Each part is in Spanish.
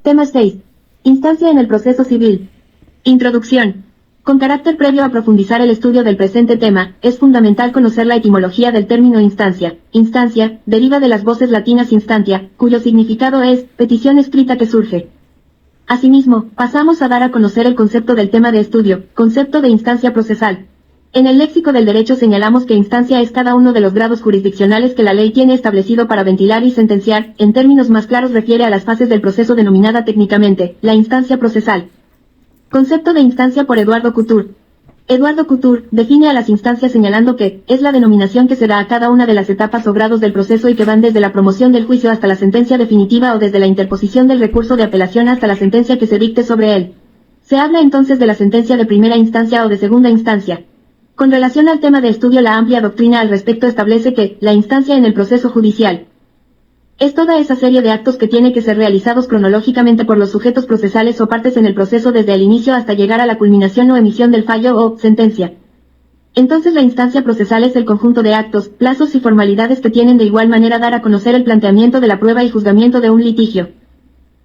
Tema 6. Instancia en el proceso civil. Introducción. Con carácter previo a profundizar el estudio del presente tema, es fundamental conocer la etimología del término instancia. Instancia, deriva de las voces latinas instantia, cuyo significado es, petición escrita que surge. Asimismo, pasamos a dar a conocer el concepto del tema de estudio, concepto de instancia procesal. En el léxico del derecho señalamos que instancia es cada uno de los grados jurisdiccionales que la ley tiene establecido para ventilar y sentenciar, en términos más claros refiere a las fases del proceso denominada técnicamente, la instancia procesal. Concepto de instancia por Eduardo Couture. Eduardo Couture define a las instancias señalando que es la denominación que se da a cada una de las etapas o grados del proceso y que van desde la promoción del juicio hasta la sentencia definitiva o desde la interposición del recurso de apelación hasta la sentencia que se dicte sobre él. Se habla entonces de la sentencia de primera instancia o de segunda instancia. Con relación al tema de estudio, la amplia doctrina al respecto establece que la instancia en el proceso judicial es toda esa serie de actos que tiene que ser realizados cronológicamente por los sujetos procesales o partes en el proceso desde el inicio hasta llegar a la culminación o emisión del fallo o sentencia. Entonces la instancia procesal es el conjunto de actos, plazos y formalidades que tienen de igual manera dar a conocer el planteamiento de la prueba y juzgamiento de un litigio.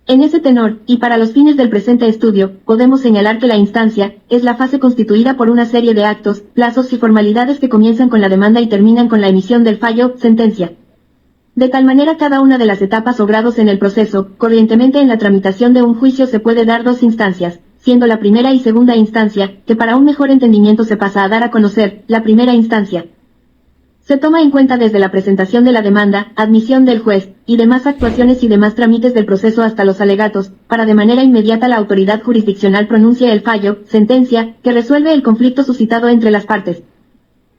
En ese tenor, y para los fines del presente estudio, podemos señalar que la instancia es la fase constituida por una serie de actos, plazos y formalidades que comienzan con la demanda y terminan con la emisión del fallo, sentencia. De tal manera cada una de las etapas o grados en el proceso, corrientemente en la tramitación de un juicio se puede dar dos instancias, siendo la primera y segunda instancia, que para un mejor entendimiento se pasa a dar a conocer, la primera instancia. Se toma en cuenta desde la presentación de la demanda, admisión del juez, y demás actuaciones y demás trámites del proceso hasta los alegatos, para de manera inmediata la autoridad jurisdiccional pronuncie el fallo, sentencia, que resuelve el conflicto suscitado entre las partes.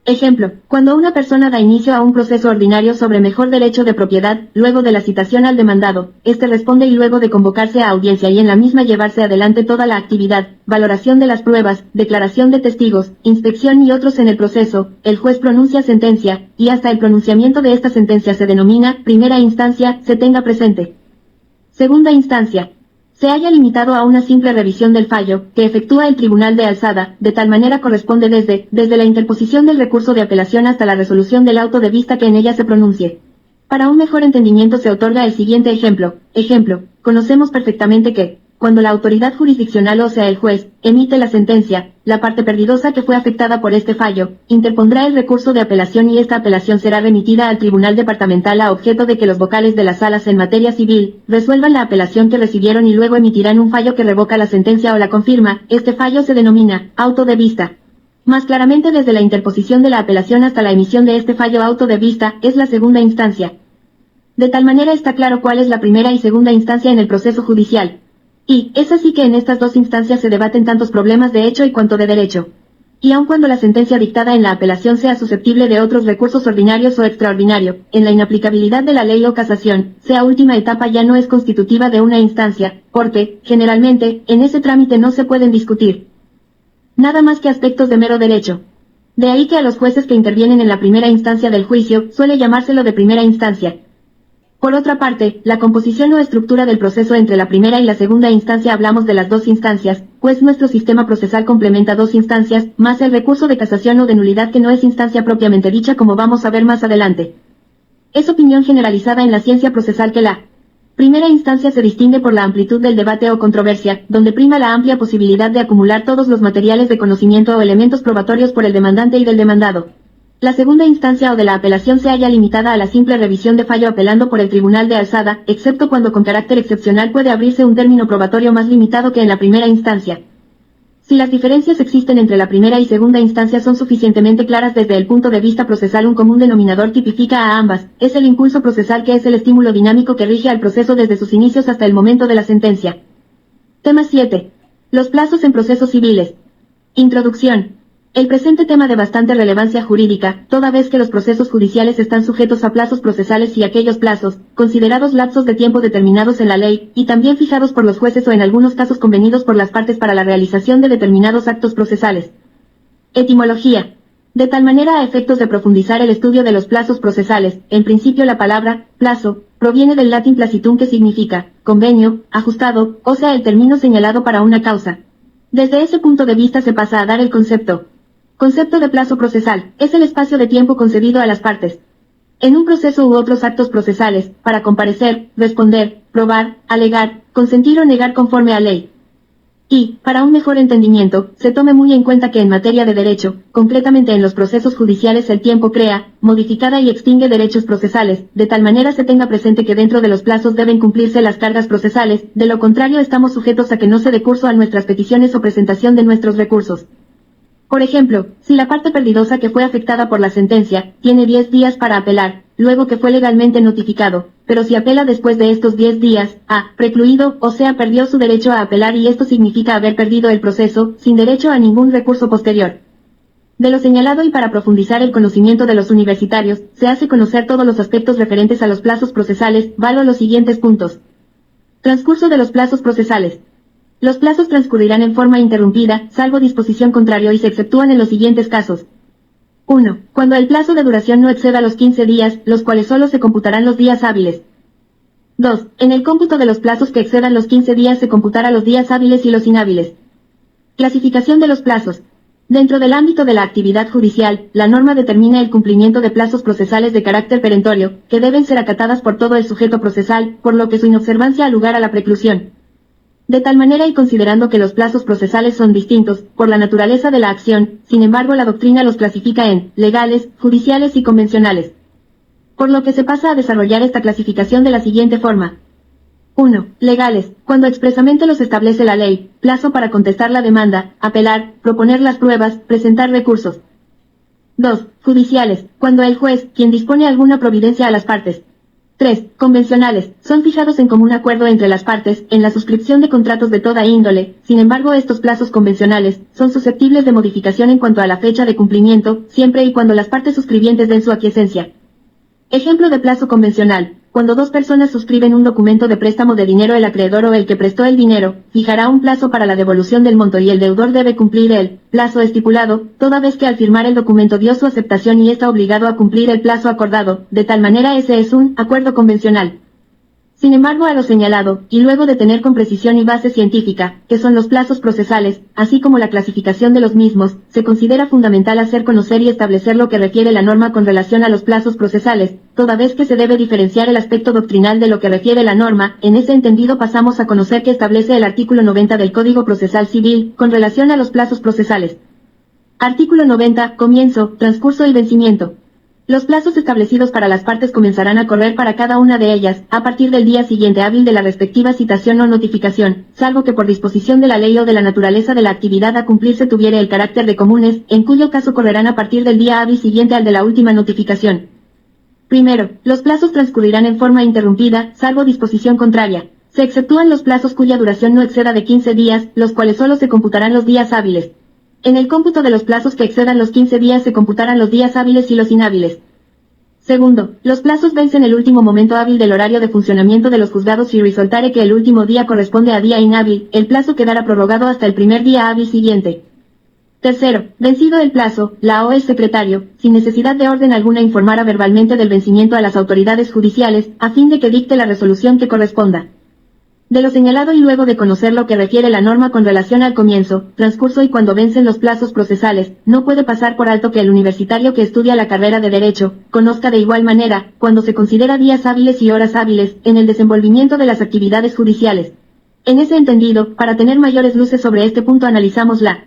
Ejemplo, cuando una persona da inicio a un proceso ordinario sobre mejor derecho de propiedad, luego de la citación al demandado, este responde y luego de convocarse a audiencia y en la misma llevarse adelante toda la actividad, valoración de las pruebas, declaración de testigos, inspección y otros en el proceso, el juez pronuncia sentencia, y hasta el pronunciamiento de esta sentencia se denomina primera instancia, se tenga presente. Segunda instancia. Se haya limitado a una simple revisión del fallo, que efectúa el Tribunal de Alzada, de tal manera corresponde desde la interposición del recurso de apelación hasta la resolución del auto de vista que en ella se pronuncie. Para un mejor entendimiento se otorga el siguiente ejemplo. Ejemplo, conocemos perfectamente que, cuando la autoridad jurisdiccional o sea el juez, emite la sentencia, la parte perdidosa que fue afectada por este fallo, interpondrá el recurso de apelación y esta apelación será remitida al Tribunal Departamental a objeto de que los vocales de las salas en materia civil, resuelvan la apelación que recibieron y luego emitirán un fallo que revoca la sentencia o la confirma. Este fallo se denomina auto de vista. Más claramente, desde la interposición de la apelación hasta la emisión de este fallo auto de vista, es la segunda instancia. De tal manera está claro cuál es la primera y segunda instancia en el proceso judicial. Y, es así que en estas dos instancias se debaten tantos problemas de hecho y cuanto de derecho. Y aun cuando la sentencia dictada en la apelación sea susceptible de otros recursos ordinarios o extraordinario, en la inaplicabilidad de la ley o casación, sea última etapa ya no es constitutiva de una instancia, porque, generalmente, en ese trámite no se pueden discutir nada más que aspectos de mero derecho. De ahí que a los jueces que intervienen en la primera instancia del juicio, suele llamárselo de primera instancia. Por otra parte, la composición o estructura del proceso entre la primera y la segunda instancia hablamos de las dos instancias, pues nuestro sistema procesal complementa dos instancias, más el recurso de casación o de nulidad que no es instancia propiamente dicha como vamos a ver más adelante. Es opinión generalizada en la ciencia procesal que la primera instancia se distingue por la amplitud del debate o controversia, donde prima la amplia posibilidad de acumular todos los materiales de conocimiento o elementos probatorios por el demandante y del demandado. La segunda instancia o de la apelación se halla limitada a la simple revisión de fallo apelando por el Tribunal de Alzada, excepto cuando con carácter excepcional puede abrirse un término probatorio más limitado que en la primera instancia. Si las diferencias existen entre la primera y segunda instancia son suficientemente claras desde el punto de vista procesal, un común denominador tipifica a ambas, es el impulso procesal que es el estímulo dinámico que rige al proceso desde sus inicios hasta el momento de la sentencia. Tema 7. Los plazos en procesos civiles. Introducción. El presente tema de bastante relevancia jurídica, toda vez que los procesos judiciales están sujetos a plazos procesales y aquellos plazos, considerados lapsos de tiempo determinados en la ley, y también fijados por los jueces o en algunos casos convenidos por las partes para la realización de determinados actos procesales. Etimología. De tal manera, a efectos de profundizar el estudio de los plazos procesales, en principio la palabra plazo proviene del latín placitum, que significa convenio, ajustado, o sea el término señalado para una causa. Desde ese punto de vista se pasa a dar el concepto de plazo procesal, es el espacio de tiempo concedido a las partes En un proceso u otros actos procesales, para comparecer, responder, probar, alegar, consentir o negar conforme a ley. Y, para un mejor entendimiento, se tome muy en cuenta que en materia de derecho, concretamente en los procesos judiciales el tiempo crea, modificada y extingue derechos procesales, de tal manera se tenga presente que dentro de los plazos deben cumplirse las cargas procesales, de lo contrario estamos sujetos a que no se dé curso a nuestras peticiones o presentación de nuestros recursos. Por ejemplo, si la parte perdidosa que fue afectada por la sentencia, tiene 10 días para apelar, luego que fue legalmente notificado, pero si apela después de estos 10 días, precluido, o sea perdió su derecho a apelar y esto significa haber perdido el proceso, sin derecho a ningún recurso posterior. De lo señalado y para profundizar el conocimiento de los universitarios, se hace conocer todos los aspectos referentes a los plazos procesales, valo los siguientes puntos. Transcurso de los plazos procesales. Los plazos transcurrirán en forma interrumpida, salvo disposición contrario y se exceptúan en los siguientes casos. 1. Cuando el plazo de duración no exceda los 15 días, los cuales solo se computarán los días hábiles. 2. En el cómputo de los plazos que excedan los 15 días se computará los días hábiles y los inhábiles. Clasificación de los plazos. Dentro del ámbito de la actividad judicial, la norma determina el cumplimiento de plazos procesales de carácter perentorio, que deben ser acatadas por todo el sujeto procesal, por lo que su inobservancia da lugar a la preclusión. De tal manera y considerando que los plazos procesales son distintos, por la naturaleza de la acción, sin embargo la doctrina los clasifica en legales, judiciales y convencionales. Por lo que se pasa a desarrollar esta clasificación de la siguiente forma. 1. Legales, cuando expresamente los establece la ley, plazo para contestar la demanda, apelar, proponer las pruebas, presentar recursos. 2. Judiciales, cuando el juez, quien dispone alguna providencia a las partes. 3. Convencionales, son fijados en común acuerdo entre las partes, en la suscripción de contratos de toda índole, sin embargo estos plazos convencionales, son susceptibles de modificación en cuanto a la fecha de cumplimiento, siempre y cuando las partes suscribientes den su aquiescencia. Ejemplo de plazo convencional. Cuando dos personas suscriben un documento de préstamo de dinero, el acreedor o el que prestó el dinero, fijará un plazo para la devolución del monto y el deudor debe cumplir el plazo estipulado, toda vez que al firmar el documento dio su aceptación y está obligado a cumplir el plazo acordado, de tal manera ese es un acuerdo convencional. Sin embargo, a lo señalado, y luego de tener con precisión y base científica, que son los plazos procesales, así como la clasificación de los mismos, se considera fundamental hacer conocer y establecer lo que refiere la norma con relación a los plazos procesales, toda vez que se debe diferenciar el aspecto doctrinal de lo que refiere la norma. En ese entendido pasamos a conocer que establece el artículo 90 del Código Procesal Civil, con relación a los plazos procesales. Artículo 90, comienzo, transcurso y vencimiento. Los plazos establecidos para las partes comenzarán a correr para cada una de ellas, a partir del día siguiente hábil de la respectiva citación o notificación, salvo que por disposición de la ley o de la naturaleza de la actividad a cumplirse tuviere el carácter de comunes, en cuyo caso correrán a partir del día hábil siguiente al de la última notificación. Primero, los plazos transcurrirán en forma interrumpida, salvo disposición contraria. Se exceptúan los plazos cuya duración no exceda de 15 días, los cuales solo se computarán los días hábiles. En el cómputo de los plazos que excedan los 15 días se computarán los días hábiles y los inhábiles. Segundo, los plazos vencen el último momento hábil del horario de funcionamiento de los juzgados si resultare que el último día corresponde a día inhábil, el plazo quedará prorrogado hasta el primer día hábil siguiente. Tercero, vencido el plazo, la o el secretario, sin necesidad de orden alguna informará verbalmente del vencimiento a las autoridades judiciales, a fin de que dicte la resolución que corresponda. De lo señalado y luego de conocer lo que refiere la norma con relación al comienzo, transcurso y cuando vencen los plazos procesales, no puede pasar por alto que el universitario que estudia la carrera de Derecho, conozca de igual manera, cuando se considera días hábiles y horas hábiles, en el desenvolvimiento de las actividades judiciales. En ese entendido, para tener mayores luces sobre este punto analizamos la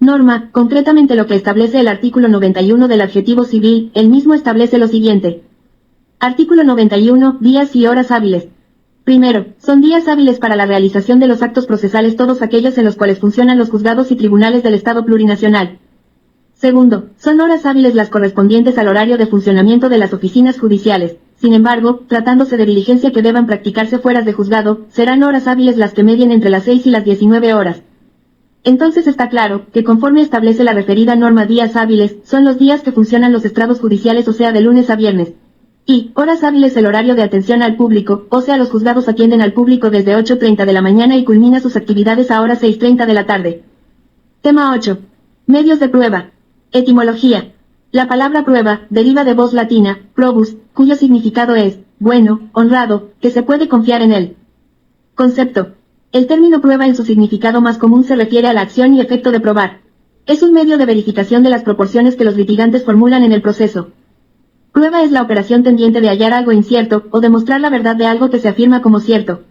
norma, concretamente lo que establece el artículo 91 del Adjetivo Civil, el mismo establece lo siguiente. Artículo 91, días y horas hábiles. Primero, son días hábiles para la realización de los actos procesales todos aquellos en los cuales funcionan los juzgados y tribunales del Estado plurinacional. Segundo, son horas hábiles las correspondientes al horario de funcionamiento de las oficinas judiciales. Sin embargo, tratándose de diligencia que deban practicarse fuera de juzgado, serán horas hábiles las que medien entre las 6 y las 19 horas. Entonces está claro, que conforme establece la referida norma días hábiles, son los días que funcionan los estrados judiciales o sea de lunes a viernes. Y, horas hábiles el horario de atención al público, o sea los juzgados atienden al público desde 8:30 de la mañana y culmina sus actividades a horas 6:30 de la tarde. Tema 8. Medios de prueba. Etimología. La palabra prueba, deriva de voz latina, probus, cuyo significado es, bueno, honrado, que se puede confiar en él. Concepto. El término prueba en su significado más común se refiere a la acción y efecto de probar. Es un medio de verificación de las proporciones que los litigantes formulan en el proceso. Prueba es la operación tendiente de hallar algo incierto, o demostrar la verdad de algo que se afirma como cierto.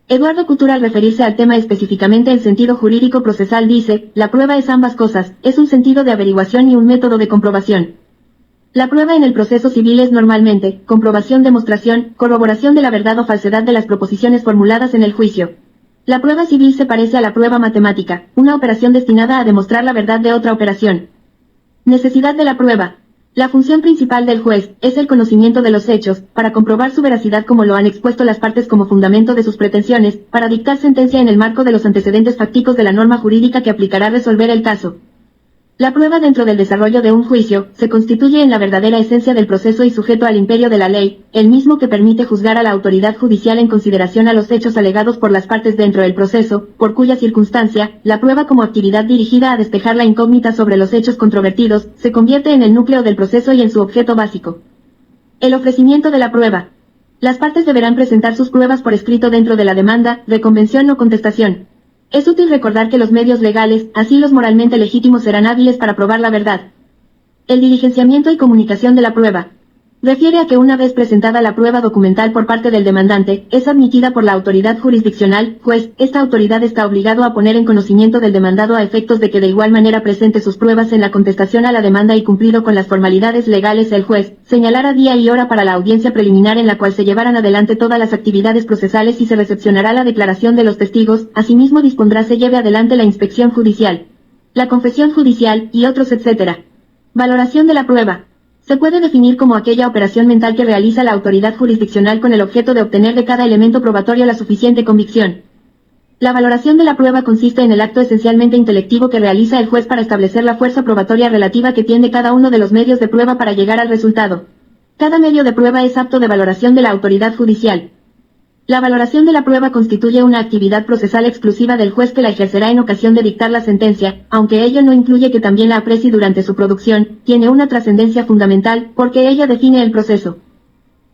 Eduardo Couture, al referirse al tema específicamente en sentido jurídico procesal, dice, la prueba es ambas cosas, es un sentido de averiguación y un método de comprobación. La prueba en el proceso civil es normalmente, comprobación, demostración, corroboración de la verdad o falsedad de las proposiciones formuladas en el juicio. La prueba civil se parece a la prueba matemática, una operación destinada a demostrar la verdad de otra operación. Necesidad de la prueba. La función principal del juez es el conocimiento de los hechos, para comprobar su veracidad como lo han expuesto las partes como fundamento de sus pretensiones, para dictar sentencia en el marco de los antecedentes fácticos de la norma jurídica que aplicará a resolver el caso. La prueba dentro del desarrollo de un juicio, se constituye en la verdadera esencia del proceso y sujeto al imperio de la ley, el mismo que permite juzgar a la autoridad judicial en consideración a los hechos alegados por las partes dentro del proceso, por cuya circunstancia, la prueba como actividad dirigida a despejar la incógnita sobre los hechos controvertidos, se convierte en el núcleo del proceso y en su objeto básico. El ofrecimiento de la prueba. Las partes deberán presentar sus pruebas por escrito dentro de la demanda, reconvención o contestación. Es útil recordar que los medios legales, así los moralmente legítimos, serán hábiles para probar la verdad. El diligenciamiento y comunicación de la prueba. Refiere a que una vez presentada la prueba documental por parte del demandante, es admitida por la autoridad jurisdiccional, juez, esta autoridad está obligado a poner en conocimiento del demandado a efectos de que de igual manera presente sus pruebas en la contestación a la demanda y cumplido con las formalidades legales el juez, señalará día y hora para la audiencia preliminar en la cual se llevarán adelante todas las actividades procesales y se recepcionará la declaración de los testigos, asimismo dispondrá se lleve adelante la inspección judicial, la confesión judicial, y otros etc. Valoración de la prueba. Se puede definir como aquella operación mental que realiza la autoridad jurisdiccional con el objeto de obtener de cada elemento probatorio la suficiente convicción. La valoración de la prueba consiste en el acto esencialmente intelectivo que realiza el juez para establecer la fuerza probatoria relativa que tiene cada uno de los medios de prueba para llegar al resultado. Cada medio de prueba es apto de valoración de la autoridad judicial. La valoración de la prueba constituye una actividad procesal exclusiva del juez que la ejercerá en ocasión de dictar la sentencia, aunque ello no incluye que también la aprecie durante su producción, tiene una trascendencia fundamental, porque ella define el proceso.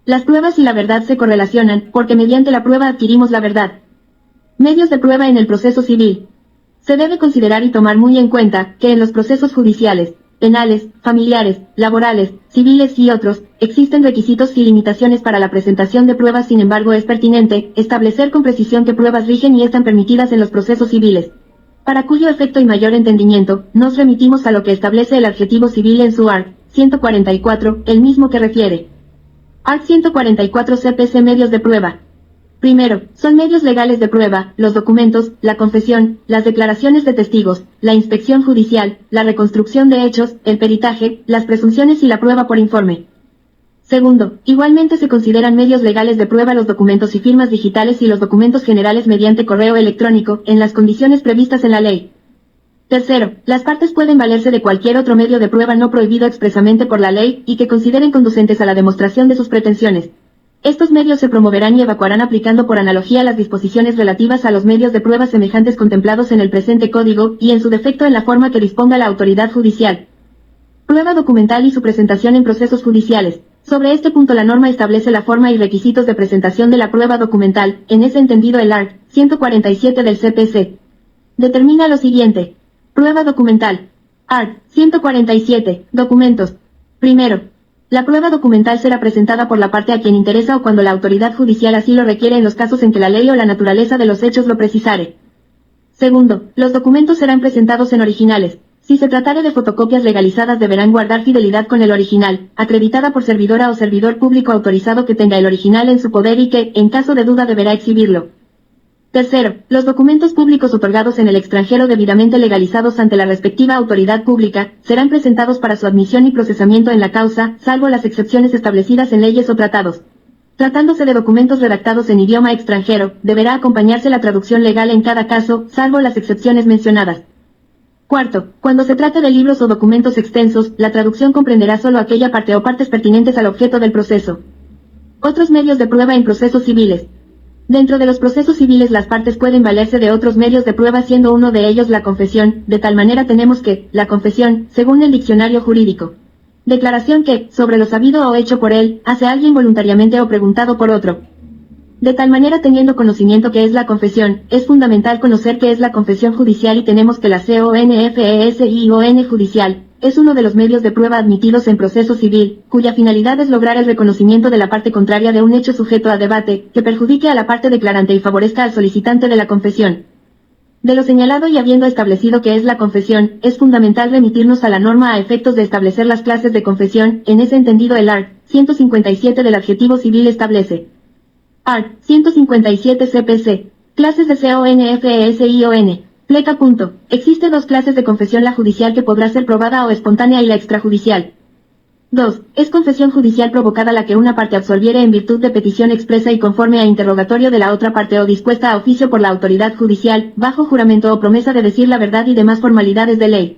Las pruebas y la verdad se correlacionan, porque mediante la prueba adquirimos la verdad. Medios de prueba en el proceso civil. Se debe considerar y tomar muy en cuenta, que en los procesos judiciales, penales, familiares, laborales, civiles y otros, existen requisitos y limitaciones para la presentación de pruebas. Sin embargo, es pertinente establecer con precisión qué pruebas rigen y están permitidas en los procesos civiles. Para cuyo efecto y mayor entendimiento, nos remitimos a lo que establece el adjetivo civil en su art. 144, el mismo que refiere. Art. 144 CPC. Medios de prueba. Primero, son medios legales de prueba, los documentos, la confesión, las declaraciones de testigos, la inspección judicial, la reconstrucción de hechos, el peritaje, las presunciones y la prueba por informe. Segundo, igualmente se consideran medios legales de prueba los documentos y firmas digitales y los documentos generales mediante correo electrónico, en las condiciones previstas en la ley. Tercero, las partes pueden valerse de cualquier otro medio de prueba no prohibido expresamente por la ley, y que consideren conducentes a la demostración de sus pretensiones. Estos medios se promoverán y evacuarán aplicando por analogía las disposiciones relativas a los medios de prueba semejantes contemplados en el presente código, y en su defecto en la forma que disponga la autoridad judicial. Prueba documental y su presentación en procesos judiciales. Sobre este punto la norma establece la forma y requisitos de presentación de la prueba documental, en ese entendido el art. 147 del CPC. Determina lo siguiente. Prueba documental. Art. 147. Documentos. Primero, la prueba documental será presentada por la parte a quien interesa o cuando la autoridad judicial así lo requiere en los casos en que la ley o la naturaleza de los hechos lo precisare. Segundo, los documentos serán presentados en originales. Si se tratare de fotocopias legalizadas deberán guardar fidelidad con el original, acreditada por servidora o servidor público autorizado que tenga el original en su poder y que, en caso de duda, deberá exhibirlo. Tercero, los documentos públicos otorgados en el extranjero debidamente legalizados ante la respectiva autoridad pública, serán presentados para su admisión y procesamiento en la causa, salvo las excepciones establecidas en leyes o tratados. Tratándose de documentos redactados en idioma extranjero, deberá acompañarse la traducción legal en cada caso, salvo las excepciones mencionadas. Cuarto, cuando se trate de libros o documentos extensos, la traducción comprenderá solo aquella parte o partes pertinentes al objeto del proceso. Otros medios de prueba en procesos civiles. Dentro de los procesos civiles las partes pueden valerse de otros medios de prueba, siendo uno de ellos la confesión. De tal manera tenemos que, la confesión, según el diccionario jurídico, declaración que, sobre lo sabido o hecho por él, hace alguien voluntariamente o preguntado por otro. De tal manera, teniendo conocimiento que es la confesión, es fundamental conocer qué es la confesión judicial y tenemos que la CONFESION judicial, es uno de los medios de prueba admitidos en proceso civil, cuya finalidad es lograr el reconocimiento de la parte contraria de un hecho sujeto a debate, que perjudique a la parte declarante y favorezca al solicitante de la confesión. De lo señalado y habiendo establecido qué es la confesión, es fundamental remitirnos a la norma a efectos de establecer las clases de confesión. En ese entendido el art. 157 del adjetivo civil establece. Art. 157 CPC. Clases de CONFESION. Pleca. Existe dos clases de confesión: la judicial, que podrá ser probada o espontánea, y la extrajudicial. 2. Es confesión judicial provocada la que una parte absolviere en virtud de petición expresa y conforme a interrogatorio de la otra parte o dispuesta a oficio por la autoridad judicial, bajo juramento o promesa de decir la verdad y demás formalidades de ley.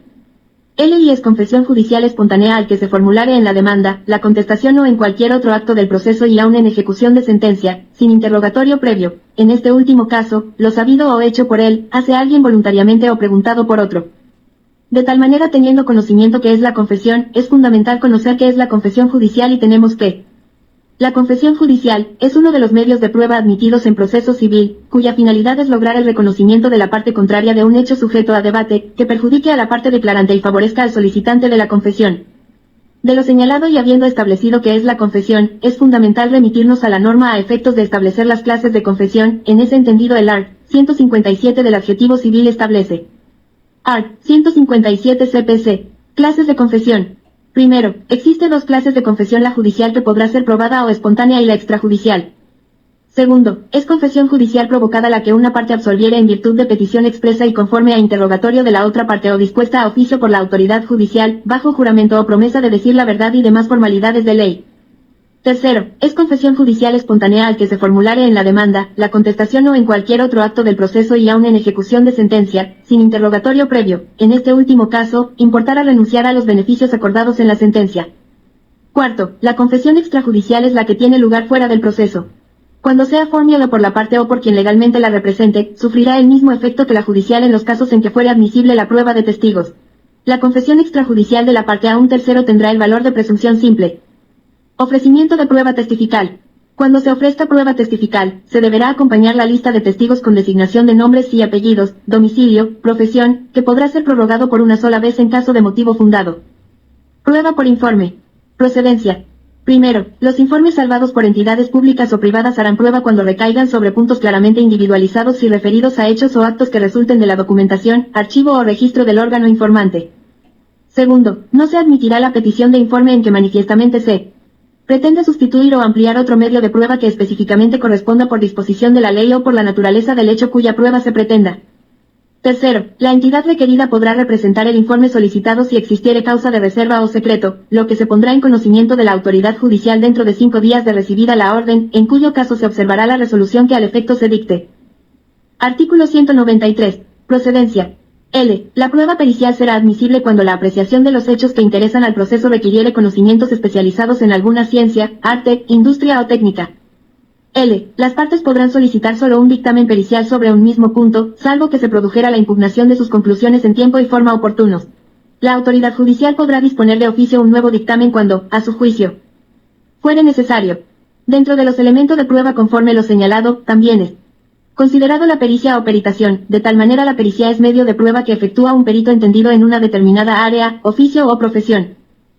Y es confesión judicial espontánea al que se formulare en la demanda, la contestación o en cualquier otro acto del proceso y aun en ejecución de sentencia, sin interrogatorio previo. En este último caso, lo sabido o hecho por él, hace alguien voluntariamente o preguntado por otro. De tal manera, teniendo conocimiento que es la confesión, es fundamental conocer qué es la confesión judicial y tenemos que. La confesión judicial es uno de los medios de prueba admitidos en proceso civil, cuya finalidad es lograr el reconocimiento de la parte contraria de un hecho sujeto a debate, que perjudique a la parte declarante y favorezca al solicitante de la confesión. De lo señalado y habiendo establecido qué es la confesión, es fundamental remitirnos a la norma a efectos de establecer las clases de confesión. En ese entendido el art. 157 del adjetivo civil establece. Art. 157 CPC. Clases de confesión. Primero, existe dos clases de confesión: la judicial, que podrá ser probada o espontánea, y la extrajudicial. Segundo, es confesión judicial provocada la que una parte absolviere en virtud de petición expresa y conforme a interrogatorio de la otra parte o dispuesta a oficio por la autoridad judicial, bajo juramento o promesa de decir la verdad y demás formalidades de ley. Tercero, es confesión judicial espontánea al que se formulare en la demanda, la contestación o en cualquier otro acto del proceso y aun en ejecución de sentencia, sin interrogatorio previo. En este último caso, importará renunciar a los beneficios acordados en la sentencia. Cuarto, la confesión extrajudicial es la que tiene lugar fuera del proceso. Cuando sea formulada por la parte o por quien legalmente la represente, sufrirá el mismo efecto que la judicial en los casos en que fuere admisible la prueba de testigos. La confesión extrajudicial de la parte a un tercero tendrá el valor de presunción simple. Ofrecimiento de prueba testifical. Cuando se ofrezca prueba testifical, se deberá acompañar la lista de testigos con designación de nombres y apellidos, domicilio, profesión, que podrá ser prorrogado por una sola vez en caso de motivo fundado. Prueba por informe. Procedencia. Primero, los informes salvados por entidades públicas o privadas harán prueba cuando recaigan sobre puntos claramente individualizados y referidos a hechos o actos que resulten de la documentación, archivo o registro del órgano informante. Segundo, no se admitirá la petición de informe en que manifiestamente se pretende sustituir o ampliar otro medio de prueba que específicamente corresponda por disposición de la ley o por la naturaleza del hecho cuya prueba se pretenda. Tercero, la entidad requerida podrá representar el informe solicitado si existiere causa de reserva o secreto, lo que se pondrá en conocimiento de la autoridad judicial dentro de 5 días de recibida la orden, en cuyo caso se observará la resolución que al efecto se dicte. Artículo 193. Procedencia. L. La prueba pericial será admisible cuando la apreciación de los hechos que interesan al proceso requiriere conocimientos especializados en alguna ciencia, arte, industria o técnica. L. Las partes podrán solicitar solo un dictamen pericial sobre un mismo punto, salvo que se produjera la impugnación de sus conclusiones en tiempo y forma oportunos. La autoridad judicial podrá disponer de oficio un nuevo dictamen cuando, a su juicio, fuere necesario. Dentro de los elementos de prueba conforme lo señalado, también es considerado la pericia o peritación. De tal manera, la pericia es medio de prueba que efectúa un perito entendido en una determinada área, oficio o profesión.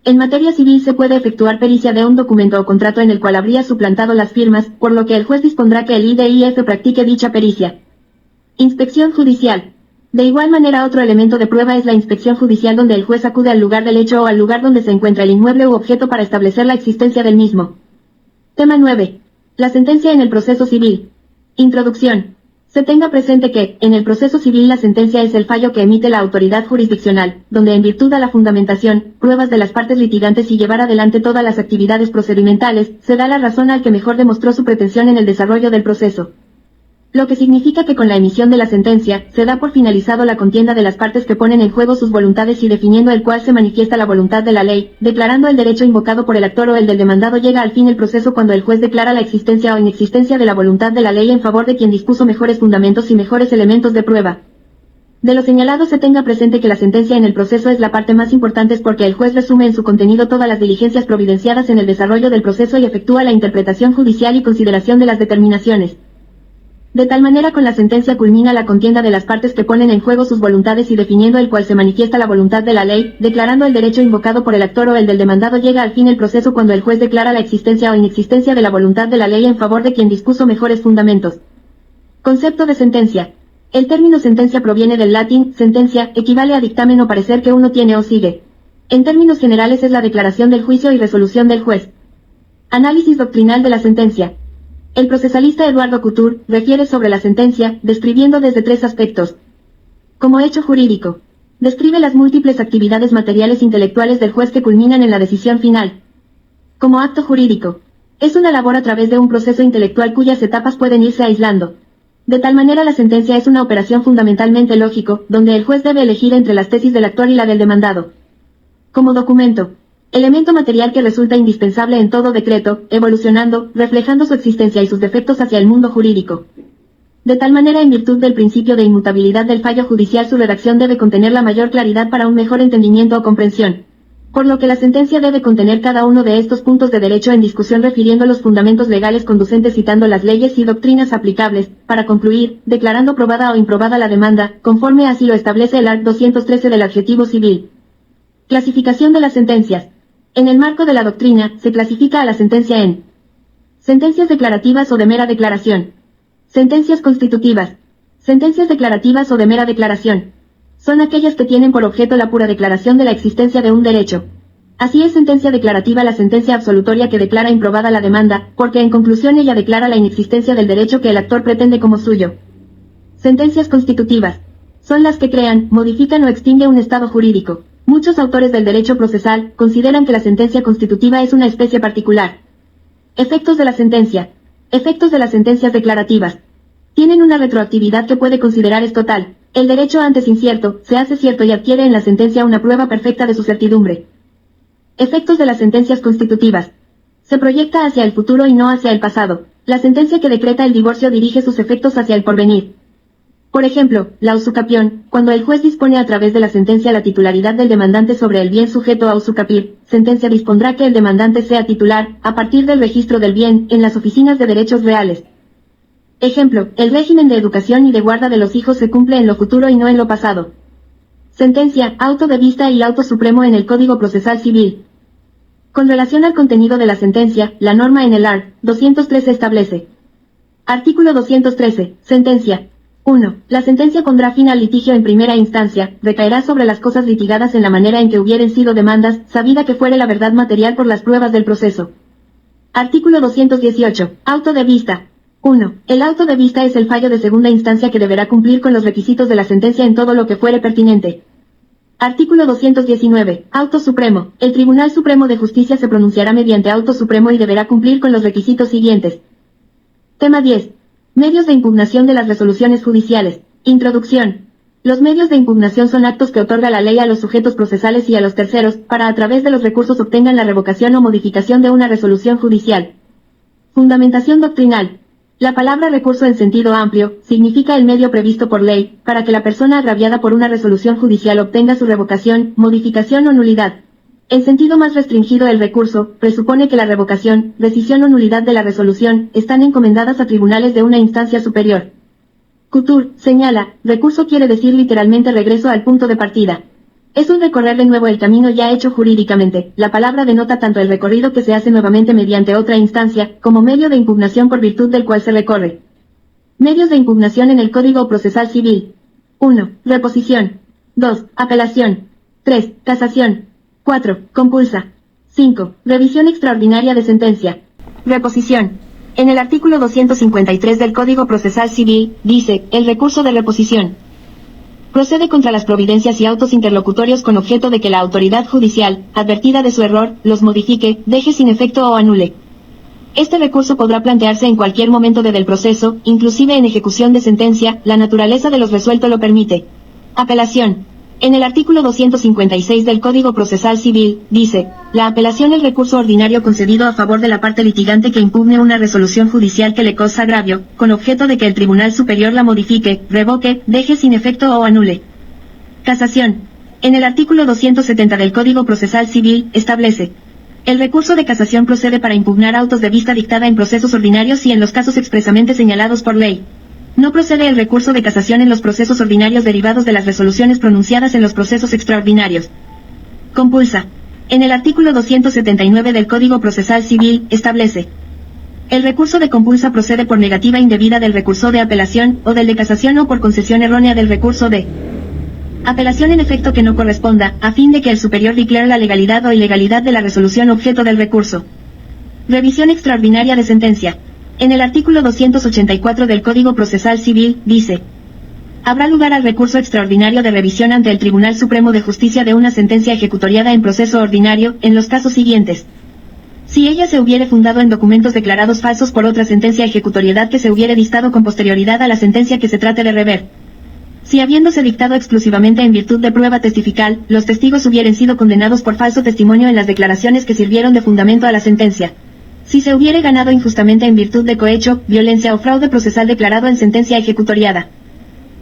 En materia civil se puede efectuar pericia de un documento o contrato en el cual habría suplantado las firmas, por lo que el juez dispondrá que el IDIF practique dicha pericia. Inspección judicial. De igual manera, otro elemento de prueba es la inspección judicial, donde el juez acude al lugar del hecho o al lugar donde se encuentra el inmueble u objeto para establecer la existencia del mismo. Tema 9. La sentencia en el proceso civil. Introducción. Se tenga presente que, en el proceso civil, la sentencia es el fallo que emite la autoridad jurisdiccional, donde en virtud a la fundamentación, pruebas de las partes litigantes y llevar adelante todas las actividades procedimentales, se da la razón al que mejor demostró su pretensión en el desarrollo del proceso. Lo que significa que con la emisión de la sentencia, se da por finalizado la contienda de las partes que ponen en juego sus voluntades y definiendo el cual se manifiesta la voluntad de la ley, declarando el derecho invocado por el actor o el del demandado. Llega al fin el proceso cuando el juez declara la existencia o inexistencia de la voluntad de la ley en favor de quien dispuso mejores fundamentos y mejores elementos de prueba. De lo señalado se tenga presente que la sentencia en el proceso es la parte más importante porque el juez resume en su contenido todas las diligencias providenciadas en el desarrollo del proceso y efectúa la interpretación judicial y consideración de las determinaciones. De tal manera con la sentencia culmina la contienda de las partes que ponen en juego sus voluntades y definiendo el cual se manifiesta la voluntad de la ley, declarando el derecho invocado por el actor o el del demandado. Llega al fin el proceso cuando el juez declara la existencia o inexistencia de la voluntad de la ley en favor de quien dispuso mejores fundamentos. Concepto de sentencia. El término sentencia proviene del latín, sentencia, equivale a dictamen o parecer que uno tiene o sigue. En términos generales es la declaración del juicio y resolución del juez. Análisis doctrinal de la sentencia. El procesalista Eduardo Couture refiere sobre la sentencia, describiendo desde tres aspectos. Como hecho jurídico. Describe las múltiples actividades materiales intelectuales del juez que culminan en la decisión final. Como acto jurídico. Es una labor a través de un proceso intelectual cuyas etapas pueden irse aislando. De tal manera la sentencia es una operación fundamentalmente lógico, donde el juez debe elegir entre las tesis del actor y la del demandado. Como documento. Elemento material que resulta indispensable en todo decreto, evolucionando, reflejando su existencia y sus defectos hacia el mundo jurídico. De tal manera en virtud del principio de inmutabilidad del fallo judicial su redacción debe contener la mayor claridad para un mejor entendimiento o comprensión. Por lo que la sentencia debe contener cada uno de estos puntos de derecho en discusión refiriendo los fundamentos legales conducentes citando las leyes y doctrinas aplicables, para concluir, declarando probada o improbada la demanda, conforme así lo establece el art. 213 del Adjetivo Civil. Clasificación de las sentencias. En el marco de la doctrina, se clasifica a la sentencia en sentencias declarativas o de mera declaración. Sentencias constitutivas. Sentencias declarativas o de mera declaración. Son aquellas que tienen por objeto la pura declaración de la existencia de un derecho. Así es sentencia declarativa la sentencia absolutoria que declara improbada la demanda, porque en conclusión ella declara la inexistencia del derecho que el actor pretende como suyo. Sentencias constitutivas. Son las que crean, modifican o extinguen un estado jurídico. Muchos autores del derecho procesal consideran que la sentencia constitutiva es una especie particular. Efectos de la sentencia. Efectos de las sentencias declarativas. Tienen una retroactividad que puede considerar es total. El derecho antes incierto, se hace cierto y adquiere en la sentencia una prueba perfecta de su certidumbre. Efectos de las sentencias constitutivas. Se proyecta hacia el futuro y no hacia el pasado. La sentencia que decreta el divorcio dirige sus efectos hacia el porvenir. Por ejemplo, la usucapión, cuando el juez dispone a través de la sentencia la titularidad del demandante sobre el bien sujeto a usucapir, sentencia dispondrá que el demandante sea titular, a partir del registro del bien, en las oficinas de derechos reales. Ejemplo, el régimen de educación y de guarda de los hijos se cumple en lo futuro y no en lo pasado. Sentencia, auto de vista y auto supremo en el Código Procesal Civil. Con relación al contenido de la sentencia, la norma en el art. 213 establece. Artículo 213, sentencia. 1. La sentencia pondrá fin al litigio en primera instancia, recaerá sobre las cosas litigadas en la manera en que hubieren sido demandas, sabida que fuere la verdad material por las pruebas del proceso. Artículo 218. Auto de vista. 1. El auto de vista es el fallo de segunda instancia que deberá cumplir con los requisitos de la sentencia en todo lo que fuere pertinente. Artículo 219. Auto supremo. El Tribunal Supremo de Justicia se pronunciará mediante auto supremo y deberá cumplir con los requisitos siguientes. Tema 10. Medios de impugnación de las resoluciones judiciales. Introducción. Los medios de impugnación son actos que otorga la ley a los sujetos procesales y a los terceros, para a través de los recursos obtengan la revocación o modificación de una resolución judicial. Fundamentación doctrinal. La palabra recurso en sentido amplio, significa el medio previsto por ley, para que la persona agraviada por una resolución judicial obtenga su revocación, modificación o nulidad. En sentido más restringido el recurso, presupone que la revocación, rescisión o nulidad de la resolución, están encomendadas a tribunales de una instancia superior. Couture, señala, recurso quiere decir literalmente regreso al punto de partida. Es un recorrer de nuevo el camino ya hecho jurídicamente. La palabra denota tanto el recorrido que se hace nuevamente mediante otra instancia, como medio de impugnación por virtud del cual se recorre. Medios de impugnación en el Código Procesal Civil. 1. Reposición. 2. Apelación. 3. Casación. 4. Compulsa. 5. Revisión extraordinaria de sentencia. Reposición. En el artículo 253 del Código Procesal Civil, dice, el recurso de reposición procede contra las providencias y autos interlocutorios con objeto de que la autoridad judicial, advertida de su error, los modifique, deje sin efecto o anule. Este recurso podrá plantearse en cualquier momento del proceso, inclusive en ejecución de sentencia, la naturaleza de los resuelto lo permite. Apelación. En el artículo 256 del Código Procesal Civil, dice, la apelación es recurso ordinario concedido a favor de la parte litigante que impugne una resolución judicial que le causa agravio, con objeto de que el Tribunal Superior la modifique, revoque, deje sin efecto o anule. Casación. En el artículo 270 del Código Procesal Civil, establece, el recurso de casación procede para impugnar autos de vista dictada en procesos ordinarios y en los casos expresamente señalados por ley. No procede el recurso de casación en los procesos ordinarios derivados de las resoluciones pronunciadas en los procesos extraordinarios. Compulsa. En el artículo 279 del Código Procesal Civil, establece: el recurso de compulsa procede por negativa indebida del recurso de apelación, o del de casación o por concesión errónea del recurso de apelación en efecto que no corresponda, a fin de que el superior declare la legalidad o ilegalidad de la resolución objeto del recurso. Revisión extraordinaria de sentencia. En el artículo 284 del Código Procesal Civil, dice: habrá lugar al recurso extraordinario de revisión ante el Tribunal Supremo de Justicia de una sentencia ejecutoriada en proceso ordinario, en los casos siguientes: si ella se hubiere fundado en documentos declarados falsos por otra sentencia ejecutoriedad que se hubiere dictado con posterioridad a la sentencia que se trate de rever; si habiéndose dictado exclusivamente en virtud de prueba testifical, los testigos hubieren sido condenados por falso testimonio en las declaraciones que sirvieron de fundamento a la sentencia; si se hubiere ganado injustamente en virtud de cohecho, violencia o fraude procesal declarado en sentencia ejecutoriada;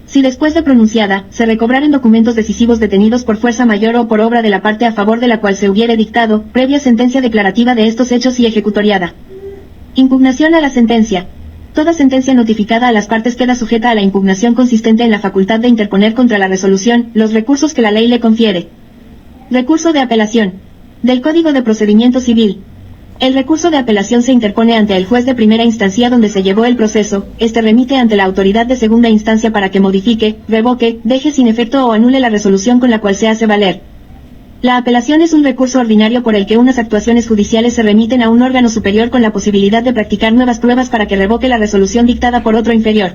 si después de pronunciada, se recobraren documentos decisivos detenidos por fuerza mayor o por obra de la parte a favor de la cual se hubiere dictado, previa sentencia declarativa de estos hechos y ejecutoriada. Impugnación a la sentencia. Toda sentencia notificada a las partes queda sujeta a la impugnación consistente en la facultad de interponer contra la resolución los recursos que la ley le confiere. Recurso de apelación. Del Código de Procedimiento Civil. El recurso de apelación se interpone ante el juez de primera instancia donde se llevó el proceso, este remite ante la autoridad de segunda instancia para que modifique, revoque, deje sin efecto o anule la resolución con la cual se hace valer. La apelación es un recurso ordinario por el que unas actuaciones judiciales se remiten a un órgano superior con la posibilidad de practicar nuevas pruebas para que revoque la resolución dictada por otro inferior.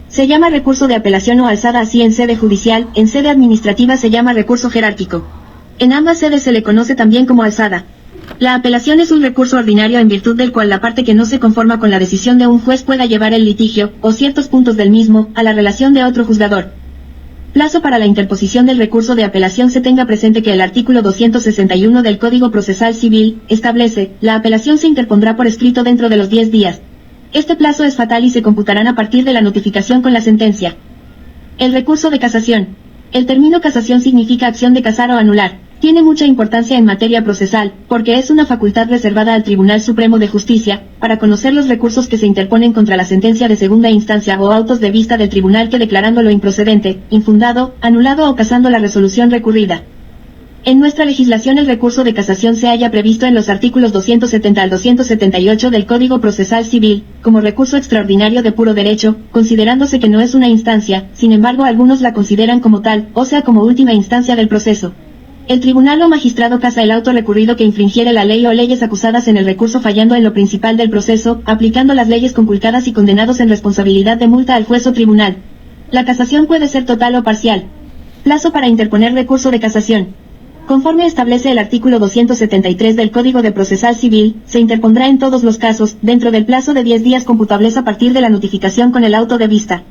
Se llama recurso de apelación o alzada así en sede judicial, en sede administrativa se llama recurso jerárquico. En ambas sedes se le conoce también como alzada. La apelación es un recurso ordinario en virtud del cual la parte que no se conforma con la decisión de un juez pueda llevar el litigio, o ciertos puntos del mismo, a la relación de otro juzgador. Plazo para la interposición del recurso de apelación. Se tenga presente que el artículo 261 del Código Procesal Civil establece: la apelación se interpondrá por escrito dentro de los 10 días. Este plazo es fatal y se computarán a partir de la notificación con la sentencia. El recurso de casación. El término casación significa acción de casar o anular. Tiene mucha importancia en materia procesal, porque es una facultad reservada al Tribunal Supremo de Justicia, para conocer los recursos que se interponen contra la sentencia de segunda instancia o autos de vista del tribunal que declarándolo improcedente, infundado, anulado o casando la resolución recurrida. En nuestra legislación el recurso de casación se halla previsto en los artículos 270 al 278 del Código Procesal Civil, como recurso extraordinario de puro derecho, considerándose que no es una instancia, sin embargo algunos la consideran como tal, o sea como última instancia del proceso. El tribunal o magistrado casa el auto recurrido que infringiere la ley o leyes acusadas en el recurso fallando en lo principal del proceso, aplicando las leyes conculcadas y condenados en responsabilidad de multa al juez o tribunal. La casación puede ser total o parcial. Plazo para interponer recurso de casación. Conforme establece el artículo 273 del Código de Procesal Civil, se interpondrá en todos los casos, dentro del plazo de 10 días computables a partir de la notificación con el auto de vista.